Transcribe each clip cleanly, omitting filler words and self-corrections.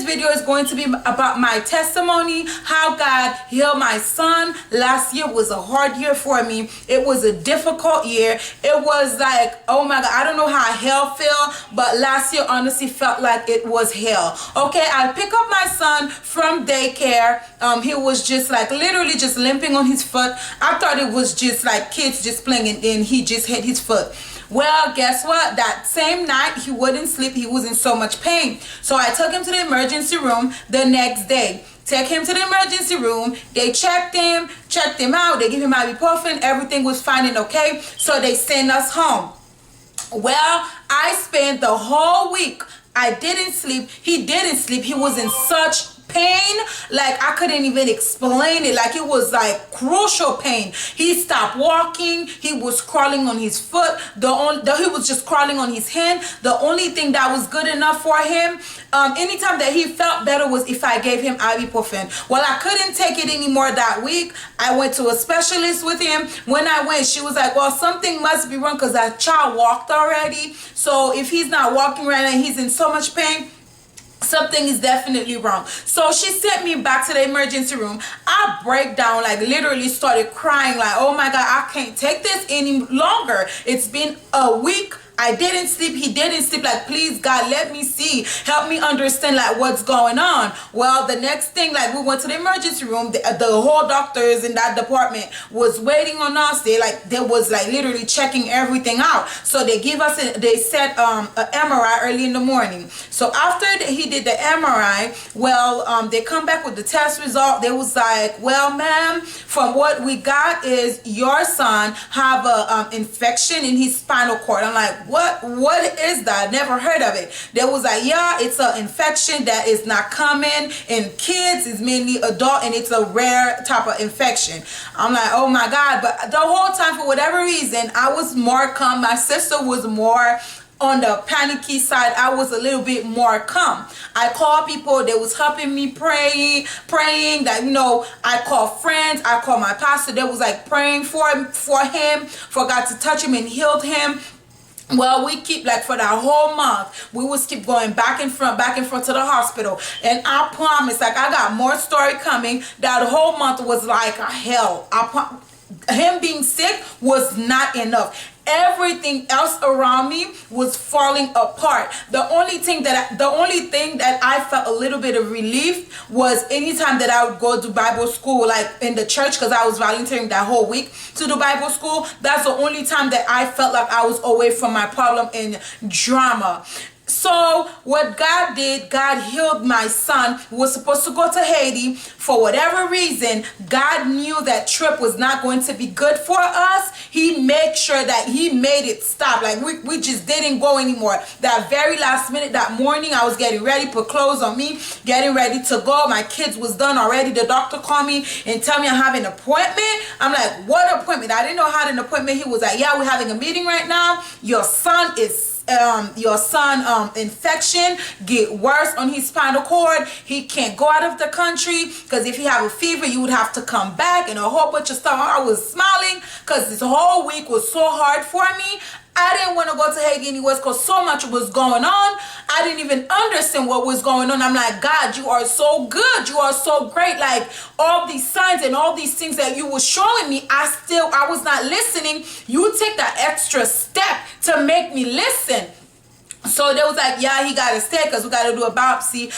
Today's video is going to be about my testimony, how God healed my son. Last year was a hard year for me. It was a difficult year. It was like, oh my God, I don't know how hell felt, but last year honestly felt like it was hell. Okay, I pick up my son from daycare. He was just like literally just limping on his foot. I thought it was just like kids just playing and he just hit his foot. Well, guess what? That same night, he wouldn't sleep. He was in so much pain. So I took him to the emergency room the next day. Take him to the emergency room. They checked him out. They gave him ibuprofen. Everything was fine and okay. So they sent us home. Well, I spent the whole week. I didn't sleep. He didn't sleep. He was in such pain, like I couldn't even explain it. Like it was like crucial pain. He stopped walking. He was crawling on his foot. He was just crawling on his hand. The only thing that was good enough for him, anytime that he felt better, was if I gave him ibuprofen. Well, I couldn't take it anymore that week. I went to a specialist with him. When I went, she was like, well, something must be wrong because that child walked already. So if he's not walking right now, he's in so much pain, something is definitely wrong. So she sent me back to the emergency room. I break down, like literally started crying, like, oh my God, I can't take this any longer. It's been a week. I didn't sleep. He didn't sleep. Like, please, God, let me see. Help me understand, like, what's going on. Well, the next thing, like, we went to the emergency room. The whole doctors in that department was waiting on us. They was like literally checking everything out. So they they set an MRI early in the morning. So after he did the MRI, well, they come back with the test result. They was like, well, ma'am, from what we got is your son have a infection in his spinal cord. I'm like, what is that? Never heard of it. They was like, yeah, it's an infection that is not common in kids. It's mainly adult, and it's a rare type of infection. I'm like, oh my God. But the whole time, for whatever reason, I was more calm. My sister was more on the panicky side. I was a little bit more calm. I called people. They was helping me praying that, you know, I called friends. I called my pastor. They was like praying for him, for God to touch him and healed him. Well, we keep, like, for that whole month, we would keep going back and front to the hospital. And I promise, like, I got more story coming. That whole month was like a hell. Him being sick was not enough. Everything else around me was falling apart. The only thing that I felt a little bit of relief was anytime that I would go to Bible school, like in the church, because I was volunteering that whole week to do Bible school. That's the only time that I felt like I was away from my problem and drama. So what God did, God healed my son, who was supposed to go to Haiti. For whatever reason, God knew that trip was not going to be good for us. He made sure that he made it stop. Like we just didn't go anymore. That very last minute, that morning, I was getting ready, put clothes on me, getting ready to go. My kids was done already. The doctor called me and tell me I have an appointment. I'm like, what appointment? I didn't know I had an appointment. He was like, yeah, we're having a meeting right now. Your son infection get worse on his spinal cord. He can't go out of the country because if he have a fever, you would have to come back, and a whole bunch of stuff. I was smiling because this whole week was so hard for me. I didn't want to go to Haiti anyways because so much was going on. I didn't even understand what was going on. I'm like, God, you are so good. You are so great. Like all these signs and all these things that you were showing me, I was not listening. You take that extra step to make me listen. So they was like, yeah, he got to stay because we got to do a biopsy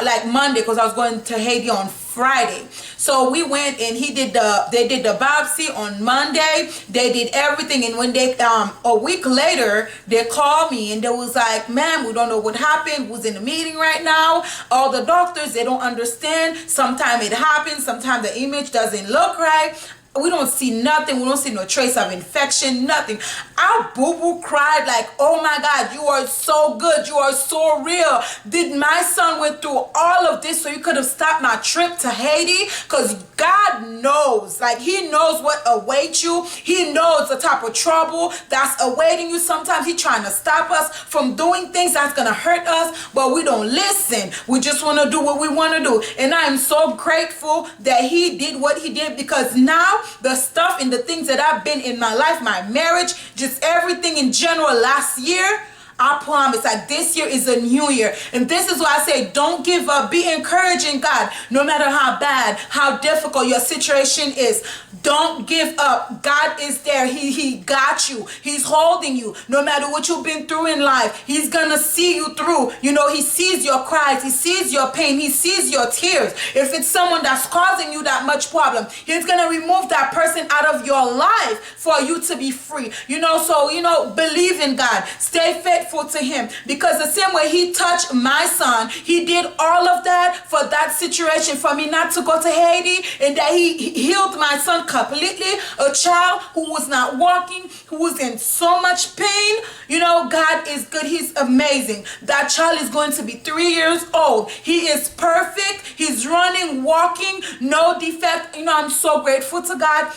like Monday, because I was going to Haiti on Friday. So we went and they did the biopsy on Monday. They did everything, and when they a week later they called me and they was like, ma'am, we don't know what happened. Was in a meeting right now. All the doctors, they don't understand. Sometimes it happens. Sometimes the image doesn't look right. We don't see nothing. We don't see no trace of infection, nothing. I boo-boo cried like, oh my God, you are so good. You are so real. Did my son went through all of this so you could have stopped my trip to Haiti? Because God knows, like he knows what awaits you. He knows the type of trouble that's awaiting you. Sometimes he's trying to stop us from doing things that's going to hurt us, but we don't listen. We just want to do what we want to do. And I am so grateful that he did what he did, because now the stuff and the things that I've been in my life, my marriage, just everything in general last year, I promise, like, this year is a new year. And this is why I say, don't give up. Be encouraging God, no matter how bad, how difficult your situation is. Don't give up. God is there. He got you. He's holding you. No matter what you've been through in life, He's gonna see you through. You know, He sees your cries. He sees your pain. He sees your tears. If it's someone that's causing you that much problem, He's gonna remove that person out of your life for you to be free. You know, so, you know, believe in God. Stay faithful to Him, because the same way He touched my son, He did all of that for that situation, for me not to go to Haiti, and that He healed my son completely. A child who was not walking, who was in so much pain. You know, God is good. He's amazing. That child is going to be 3 years old. He is perfect. He's running, walking, no defect. You know, I'm so grateful to God.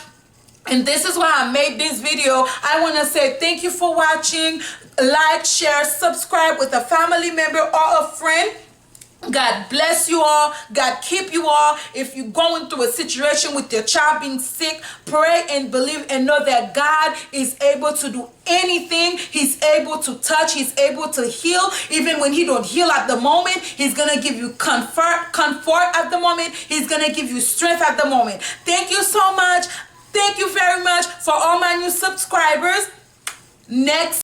And this is why I made this video. I want to say thank you for watching. Like, share, subscribe with a family member or a friend. God bless you all. God keep you all. If you're going through a situation with your child being sick, pray and believe and know that God is able to do anything. He's able to touch. He's able to heal. Even when He don't heal at the moment, He's going to give you comfort at the moment. He's going to give you strength at the moment. Thank you so much. Thank you very much for all my new subscribers. Next